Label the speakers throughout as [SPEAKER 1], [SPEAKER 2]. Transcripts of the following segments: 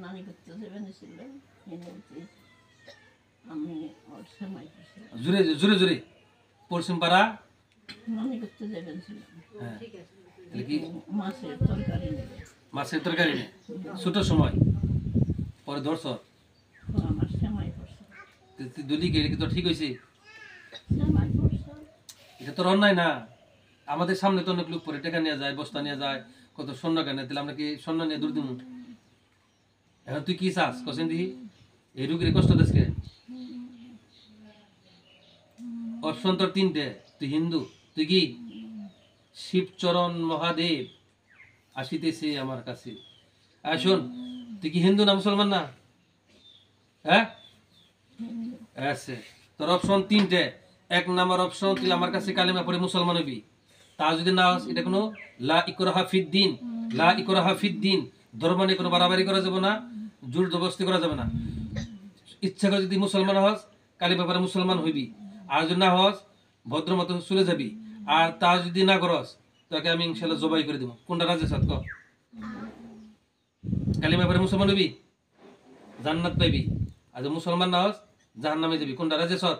[SPEAKER 1] নানি করতে যাবেন ছিল আমি ওর সময়
[SPEAKER 2] জোরে জোরে জোরে পশ্চিম পাড়া
[SPEAKER 1] নানি করতে যাবেন ছিল
[SPEAKER 2] কি
[SPEAKER 1] মাছের তরকারি নেবে
[SPEAKER 2] মাছের তরকারি নেই ছোট সময় পরে ধরছ
[SPEAKER 1] আমার সময় করছে
[SPEAKER 2] তুই দুলি কে তো ঠিক হয়েছে
[SPEAKER 1] সময় করছে
[SPEAKER 2] এটা তো অন্যায় না আমাদের সামনে তো অনেক লোক পরে টাকা নিয়ে যায় বস্তা নিয়ে যায় কত স্বর্ণ কেনে তাহলে আমরা কি স্বর্ণ নিয়ে দূর দিব এখন তুই কি চাস কছেন দিহি এই রুগীর কষ্ট দেশকে অপশন তোর তিনটে তুই হিন্দু তুই কি শিবচরণ মহাদেব আসিতেছে আমার কাছে শোন তুই কি হিন্দু না মুসলমান না হ্যাঁ আছে তোর অপশন তিনটে এক নাম্বার অপশন তুই আমার কাছে কালেমা পড়ে মুসলমান হবি তা যদি না হস এটা কোনো লা ইকরাহা ফিদ্দিন লা ইকরাহা ফিদ্দিন ধর্ম নিয়ে কোনো বাড়াবাড়ি করা যাবে না জোর জবরদস্তি করা যাবে না ইচ্ছা করে যদি মুসলমান হস কালেমা পড়ে মুসলমান হইবি আর যদি না হস ভদ্র মতো চলে যাবি আর তা যদি না করস তাকে আমি ইনশাআল্লাহ জবাই করে দেব কোনটা রাজে সাথ ক কালেমা পড়ে মুসলমান হবি জান্নাত পাইবি আর যদি মুসলমান না হস জাহান্নামে যাবি কোনটা রাজে সাথ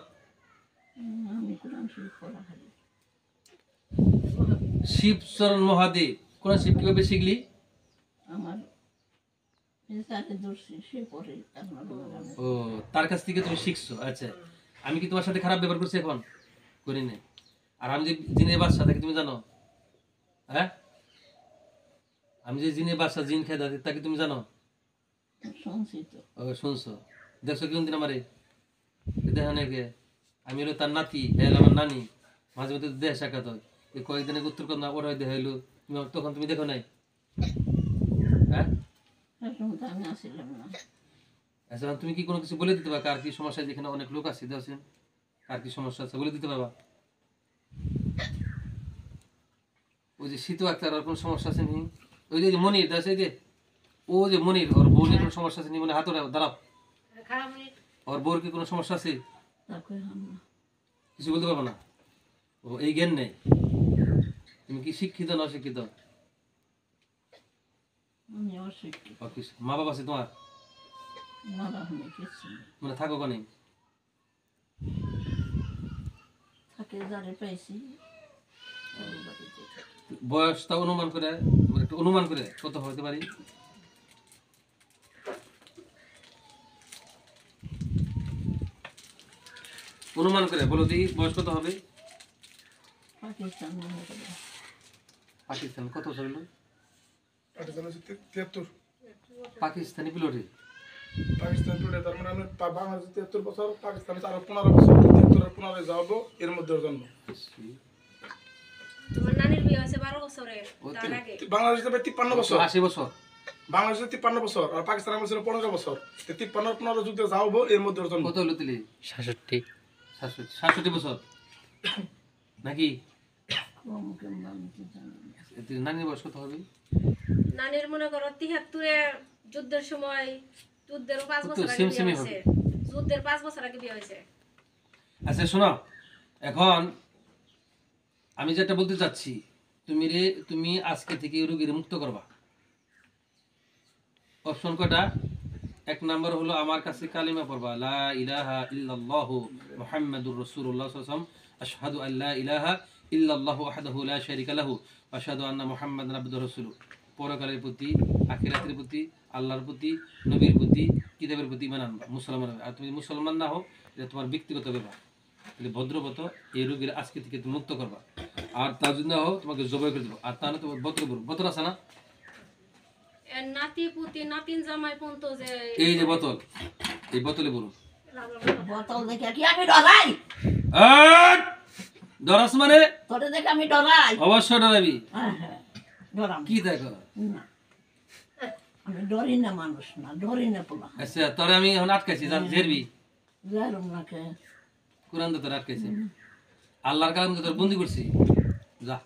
[SPEAKER 1] আমি কোরআন শরীফ পড়া খালি
[SPEAKER 2] শিবচরণ মহাদেব কোন শিব কিভাবে শিখলি
[SPEAKER 1] আমার তাকে দর্শি সে পড়ে আমার
[SPEAKER 2] ও তার কাছ থেকে তুমি শিখছো আচ্ছা আমি কি তোমার সাথে খারাপ ব্যবহার করছি এখন করি না আর আমি যে জিনের বাদশা তাকে তুমি জানো হ্যাঁ আমি যে জিনের বাদশা জিন খেয়ে তাকে তুমি জানো
[SPEAKER 1] শুনছি তো
[SPEAKER 2] ও শুনছো দেখছো কি দিন আমারে দেখা নাকি আমি হলো তার নাতি হ্যাঁ আমার নানি মাঝে মধ্যে দেহ সাক্ষাৎ হয় এই কয়েকদিনের উত্তর কন্যা ওরা দেখা হইলো তুমি তখন তুমি দেখো নাই হ্যাঁ
[SPEAKER 1] আমি আসছিলাম না
[SPEAKER 2] আচ্ছা তুমি কি কোনো কিছু বলে দিতে পারবা কার কি সমস্যা যেখানে অনেক লোক আছে দেখছেন কার কি সমস্যা আছে বলে দিতে পারবা ওই যে শীত আক্তার আর কোনো সমস্যা আছে নি ওই যে মনির আছে যে ও যে মনির ওর বউর কোনো সমস্যা আছে নি মানে হাত দাঁড়াও ওর বউর কি কোনো সমস্যা আছে কিছু বলতে পারবো না ও এই জ্ঞান নেই তুমি কি শিক্ষিত না অশিক্ষিত
[SPEAKER 1] আমি অশিক্ষিত
[SPEAKER 2] মা বাবা আছে তোমার মানে থাকো কোনে
[SPEAKER 1] থাকে যারে পাইছি
[SPEAKER 2] বয়সটা অনুমান করে একটু অনুমান করে কত হতে পারি অনুমান করে বলো দি বয়স কত হবে
[SPEAKER 1] পাকিস্তান
[SPEAKER 2] পাকিস্তান কত বছর হলো
[SPEAKER 3] পাকিস্তানি পিলোটে
[SPEAKER 2] পাকিস্তান
[SPEAKER 3] পিলোটে তার মানে আমি বাংলাদেশে 73 বছর পাকিস্তানে আরো 15 বছর 73 আর 15 যাবো এর মধ্যে জন্ম
[SPEAKER 4] তোমার নানির বিয়ে হয়েছে 12 বছরে তার আগে
[SPEAKER 3] বাংলাদেশে 53 বছর
[SPEAKER 2] 80 বছর
[SPEAKER 3] বাংলাদেশে 53 বছর আর পাকিস্তানে আমার ছিল 15 বছর 53 আর 15 যুদ্ধে যাবো এর মধ্যে জন্ম
[SPEAKER 2] কত হলো তিলি 66 বছর নাকি নানির বয়স কত হবে
[SPEAKER 4] নানির মনে করো 73 এ যুদ্ধের সময় যুদ্ধের 5 বছর আগে বিয়ে হয়েছে যুদ্ধের 5 বছর আগে বিয়ে হয়েছে
[SPEAKER 2] আচ্ছা শোনো এখন আমি যেটা বলতে চাচ্ছি তুমি আজকে থেকে রোগীর মুক্ত করবা অপশন কয়টা এক নাম্বার হলো আমার কাছে কালিমা পড়বা লা ইলাহা ইল্লাল্লাহু মুহাম্মাদুর রাসূলুল্লাহ সাল্লাল্লাহু আলাইহি ওয়াসাল্লাম আশহাদু আল্লা ইলাহা ইল্লাল্লাহু ওয়াহদাহু লা শারীকা লাহু ওয়া আশহাদু আন্না মুহাম্মাদান আবদুহু রাসূলুহু পরকালের প্রতি আখিরাতের প্রতি আল্লাহর প্রতি নবীর প্রতি কিতাবের প্রতি ঈমান আনবা মুসলমান আর তুমি মুসলমান না হও এটা তোমার ব্যক্তিগত ব্যাপার তাহলে ভদ্রবত এই রোগীর আজকে থেকে তুমি মুক্ত করবা আর তা যদি না হও তোমাকে জবাই করে দেবো আর তা না তোমার বোতল আছে না
[SPEAKER 4] নাতি পুতি নাতিন জামাই পন্ত যে
[SPEAKER 2] এই যে বোতল এই বোতলে বলুন
[SPEAKER 1] বোতল দেখে কি আমি ডরাই
[SPEAKER 2] ডরাস মানে
[SPEAKER 1] তোরে দেখে আমি ডরাই
[SPEAKER 2] অবশ্যই ডরাবি
[SPEAKER 1] ডরাম
[SPEAKER 2] কি দেখো
[SPEAKER 1] না আমি ডরি না মানুষ না ডরি না পোলা
[SPEAKER 2] আচ্ছা তোরে আমি এখন আটকাইছি যা ঝেরবি
[SPEAKER 1] যাইরম না কে
[SPEAKER 2] কোরআন তো তোর আটকাইছি আল্লাহর কালাম তো তোর বন্দি করছি যা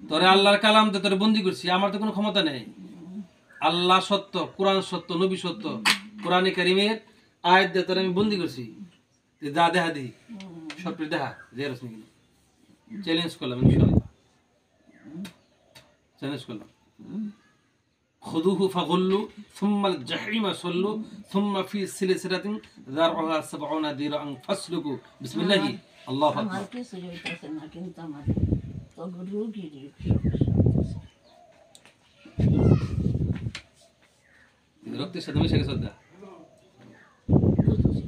[SPEAKER 2] তোরে আল্লাহর কালাম তো তোর বন্দি করছি আমার তো কোনো ক্ষমতা নেই আল্লাহ সত্য কোরআন সত্য নবী সত্য কোরআনে কারিমের আয়াত দিয়ে তোর আমি বন্দি করছি যা দেখা দিই সব দেখা জেরস নাকি চ্যালেঞ্জ করলাম ইনশাআল্লাহ চ্যালেঞ্জ করলাম খুযুহু ফাগুল্লু সুম্মাল জাহিমা সাল্লু সুম্মা ফি সিলসিলাতিন যারউহা 70 দিরআন ফাসলুকু বিসমিল্লাহ আল্লাহু
[SPEAKER 1] আমার
[SPEAKER 2] আকবার।
[SPEAKER 1] কিছু হইতেছে না, কিন্তু আমার তো রুগীর সমস্যা হইতেছে।
[SPEAKER 2] রক্তের সাথে মিশে গেছে ওটা
[SPEAKER 1] বুঝছি,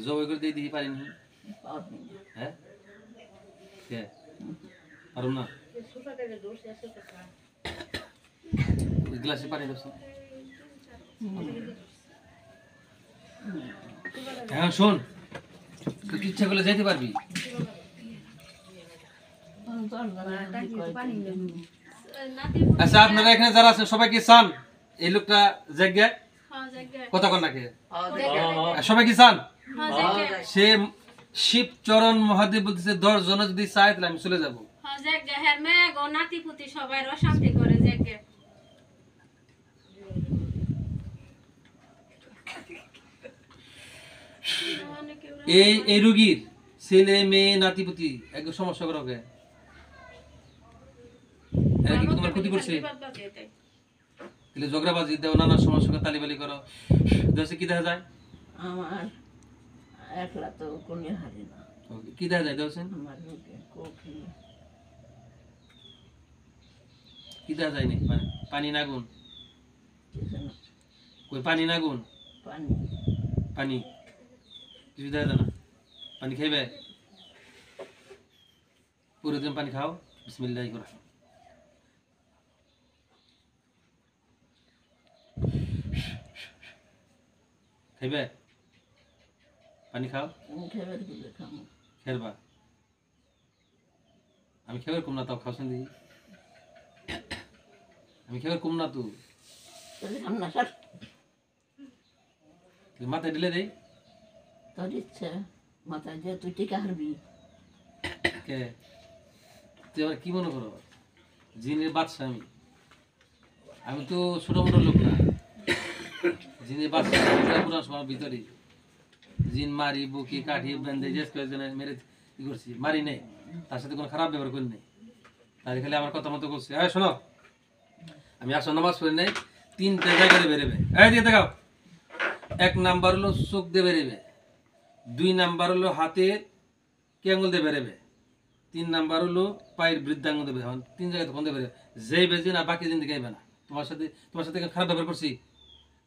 [SPEAKER 2] জবাই করে দিয়ে দিই পারিনি।
[SPEAKER 1] পারবি না।
[SPEAKER 2] হ্যাঁ কে পারুম না ওই গ্লাসে পানি দাও। হ্যাঁ শোন, তুই কি ইচ্ছা করলে যাইতে পারবি।
[SPEAKER 4] নাতি
[SPEAKER 2] আচ্ছা আপনারা এখানে যারা আছেন সবাই কি চান এই লোকটা জায়গা
[SPEAKER 4] হ্যাঁ জায়গা
[SPEAKER 2] কথা কন নাকি?
[SPEAKER 4] জায়গা
[SPEAKER 2] সবাই কি চান?
[SPEAKER 4] হ্যাঁ জায়গা
[SPEAKER 2] সে শিব চরণ মহাদেব বলতেছে 10 জন যদি চায় তাহলে আমি চলে যাব।
[SPEAKER 4] হ্যাঁ জায়গা হ্যাঁ মে গো নাতি পুতি সবাই শান্তি করে জায়গা
[SPEAKER 2] এই রোগীর ছেলে মেয়ে নাতিপুতি একদম সমস্যা করে ওকে এরা কি তোমার ক্ষতি করছে? তাহলে ঝগড়াবাজি দেও, নানা সমস্যা তালিবালি করো, দেশে কি দেখা যায়?
[SPEAKER 1] আমার একলা তো কোনো হারি না,
[SPEAKER 2] কি দেখা যায় দেওছেন?
[SPEAKER 1] আমার রোগে কফি
[SPEAKER 2] কি দেখা যায় নি? পানি না গুণ
[SPEAKER 1] কিছু না,
[SPEAKER 2] কই পানি না গুণ
[SPEAKER 1] পানি
[SPEAKER 2] পানি কিছু দেখা যায় না। পানি খাইবে, পুরো দিন পানি খাও, বিসমিল্লাহ করে খাইবে, পানি খাও,
[SPEAKER 1] আমি খেবার গুলো খাবো।
[SPEAKER 2] খেরবা। আমি খেবার কম না তাও খাওছেন দিই, আমি খেবার কম না তো
[SPEAKER 1] তাহলে খাম না স্যার,
[SPEAKER 2] মাথায় ঢেলে দেই।
[SPEAKER 1] তোর ইচ্ছা মাথায় যে তুই টিকা হারবি।
[SPEAKER 2] কে তুই আবার কি মনে করো জিনের বাদশা? আমি তো ছোট মোটো লোক না, জিনের বাদশা পুরান সময় ভিতরে জিন মারি বুকি কাঠি বেঁধে যে মেরে কি করছি, মারি নেই, তার সাথে কোনো খারাপ ব্যবহার করি নাই, তাই খালি আমার কথা মতো করছি। হ্যাঁ শোনো, আমি আসর নামাজ পড়ি নাই, 3টে জায়গায় বেরোবে। এই দিয়ে দেখাও, 1 নাম্বার হলো চোখ দিয়ে বেরোবে, 2 নাম্বার হলো হাতের কি আঙুল দিয়ে বেরোবে, 3 নাম্বার হলো পায়ের বৃদ্ধাঙ্গুল দিয়ে বেরোবে। 3 জায়গায় ফোন দিয়ে বেরোবে, যেই বেজে না বাকি দিন দিকে না। তোমার সাথে খারাপ ব্যবহার করছি,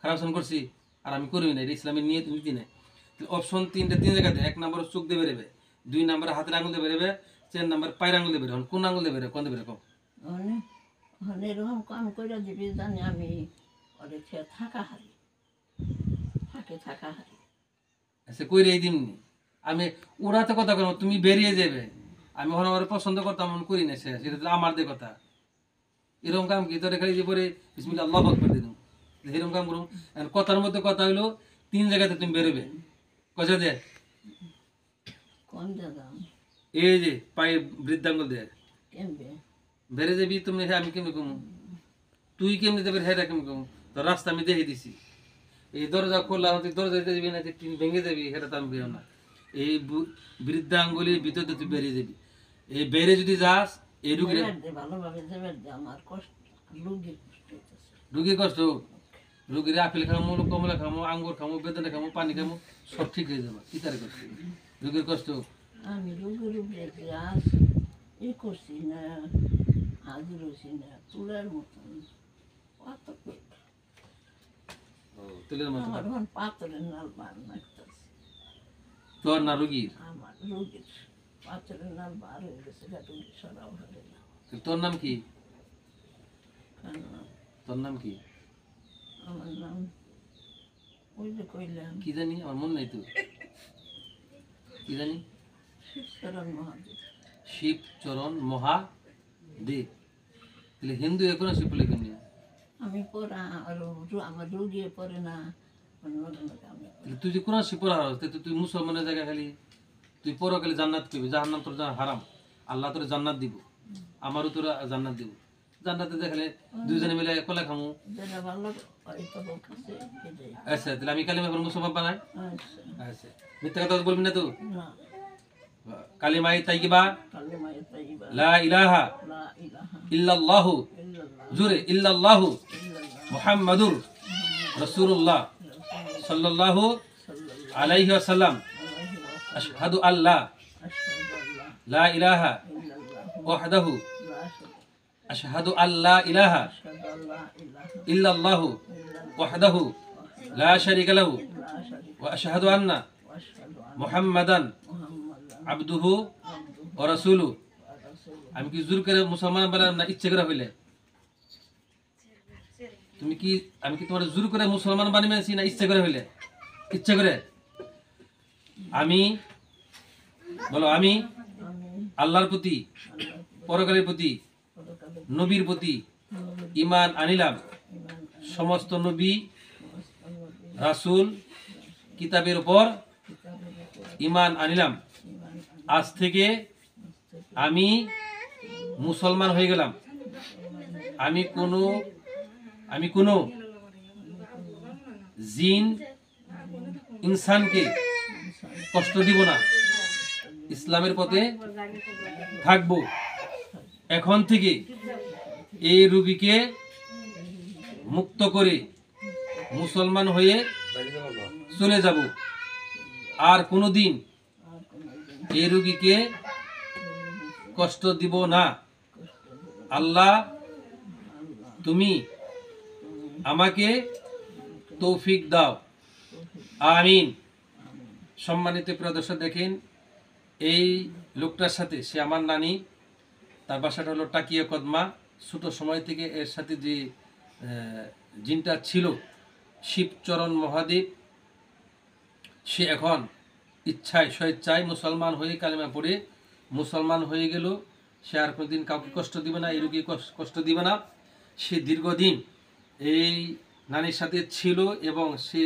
[SPEAKER 2] খারাপ আচরণ করছি, আর আমি করি না, এটা ইসলামের নিয়ে তুমি নীতি নেই। অপশন 3 জায়গাতে, 1 নাম্বার চোখ দিয়ে বেরোবে, 2 নাম্বার হাতের আঙুল দিয়ে বেরোবে, 4 নাম্বার পায়ের আঙুল দিয়ে বেরোবে। কোন আঙুল দিয়ে বেরোবে, কোন দিয়ে বেরোবে?
[SPEAKER 1] এরকম কাম করে দিবি জানি আমি ওদের খেয়ে থাকা হারি, থাকা হারি।
[SPEAKER 2] আচ্ছা কইরে এই দিমনি আমি, ওরা তো কথা করো, তুমি বেরিয়ে যাবে, আমি ওখানে ওরা পছন্দ করতাম, আমি করি না, সেটা তো আমার দিয়ে কথা। এরকম কাম কি তোর খালি যে পরে বিসমিল্লাহ আল্লাহু আকবার দিয়ে দিন, এরকম কাম করুন। কথার মধ্যে কথা হইলো 3 জায়গাতে তুমি বেরোবে, কজা দে
[SPEAKER 1] কোন জায়গা
[SPEAKER 2] এই যে পায়ে বৃদ্ধাঙ্গুল দিয়ে
[SPEAKER 1] কেমবে
[SPEAKER 2] বেড়ে যাবি তুমি। হ্যাঁ আমি কেমনি কমু, তুই কেমনি যাবে, হ্যাঁ কেমনি কমু, তো রাস্তা আমি দেখে দিছি। এই দরজা খোলা হতে দরজা যাবি না, টিন ভেঙে যাবি, সেটা তো আমি বেরো না। এই বৃদ্ধাঙ্গুলির ভিতরে তুই বেরিয়ে যাবি, এই বেড়ে যদি যাস এই রুগীর
[SPEAKER 1] ভালোভাবে দেবে, আমার কষ্ট, রুগীর কষ্ট হইতেছে।
[SPEAKER 2] রুগীর কষ্ট, রুগীর আপেল খামো, কমলা খামো, আঙ্গুর খামো, বেদানা খামো, পানি খামো, সব ঠিক হয়ে যাবে। কি তার কষ্ট, রুগীর কষ্ট।
[SPEAKER 1] আমি রুগীর উপরে আজ ই করছি না, হাজির হয়েছি না, তুলার মতন কত
[SPEAKER 2] তুলের মতো
[SPEAKER 1] আমার এখন পাথরের নাল বার লাগতেছে।
[SPEAKER 2] তোর না রুগীর?
[SPEAKER 1] আমার রুগীর পাথরের নাল বার হয়ে গেছে, রুগী সরাও হবে না।
[SPEAKER 2] তোর নাম কি?
[SPEAKER 1] কেন
[SPEAKER 2] তোর নাম কি?
[SPEAKER 1] আমার নাম ওই যে কইলাম
[SPEAKER 2] কি জানি, আমার মন নাই তো, কি জানি?
[SPEAKER 1] শিবচরণ মহাদেব।
[SPEAKER 2] শিবচরণ মহাদেব। তাহলে হিন্দু এখন শিব লেখেন নিয়ে
[SPEAKER 1] আমি পড়া আর আমার রুগী পড়ে না,
[SPEAKER 2] তুই যে কোরআন শিব পড়া তুই মুসলমানের জায়গা খালি তুই পড়ো খালি জান্নাত পেবি, জাহান্নাম তোর হারাম, আল্লাহ তোর জান্নাত দিব, আমারও তোরা জান্নাত দিব। জান্নাতে দেখালে 2 জনে মিলে কলা খামু।
[SPEAKER 1] যেটা ভালো হয়তো বলতেছে এটাই।
[SPEAKER 2] আচ্ছা তাহলে আমি কালিমা পড়ে মুসলমান বানাই।
[SPEAKER 1] আচ্ছা
[SPEAKER 2] আচ্ছা মিথ্যা কথা বলবি না তো?
[SPEAKER 1] না,
[SPEAKER 2] কালিমাই তাইয়িবা
[SPEAKER 1] কালিমায়ে তাইয়্যিবা
[SPEAKER 2] লা ইলাহা
[SPEAKER 1] লা ইলাহা
[SPEAKER 2] ইল্লাল্লাহু,
[SPEAKER 1] ইল্লাল্লাহ
[SPEAKER 2] জোরে ইল্লাল্লাহু
[SPEAKER 1] ইল্লাল্লাহ
[SPEAKER 2] মুহাম্মাদুর রাসূলুল্লাহ সাল্লাল্লাহু আলাইহি ওয়াসাল্লাম আশহাদু আল্লা লা ইলাহা ওয়াহদাহু আশহাদু আল্লা ইলাহা ইল্লাল্লাহু ওয়াহদাহু লা শারীকা লাহু ওয়া আশহাদু আন্না মুহাম্মাদান আবদুহু ওয়া রাসূলুহু। আমি কি জোর করে মুসলমান বানাম না ইচ্ছে করে হইলে? আমি কি তোমার জোর করে মুসলমান বানিয়েছি না ইচ্ছে করে হইলে? ইচ্ছে করে। আমি বলো, আমি আল্লাহর প্রতি, পরকালের প্রতি, নবীর প্রতি ঈমান আনিলাম। সমস্ত নবী রাসূল কিতাবের উপর ঈমান আনিলাম। আজ থেকে আমি মুসলমান হয়ে গেলাম। আমি কোনো জিন ইনসানকে কষ্ট দিব না, ইসলামের পথে থাকব। এখন থেকে এই রোগীকে মুক্ত করে মুসলমান হয়ে চলে যাব। আর কোনোদিন এই রোগীকে কষ্ট দিব না। আল্লাহ তুমি আমাকে তৌফিক দাও, আমিন। সম্মানিত প্রিয় দর্শক, দেখেন এই লোকটার সাথে, সে আমার নানি, তার বাসাটা হলো টাকিয়া কদমা। ছোট সময় থেকে এর সাথে যে জিনটা ছিল শিবচরণ মহাদেব, সে এখন ইচ্ছায় স্বেচ্ছায় মুসলমান হয়ে কালেমা পড়ে মুসলমান হয়ে গেল। সে আর কোনোদিন কাউকে কষ্ট দিবে না, এই রোগী কষ্ট দিবে না। সে দীর্ঘদিন এই নানির সাথে ছিল এবং সে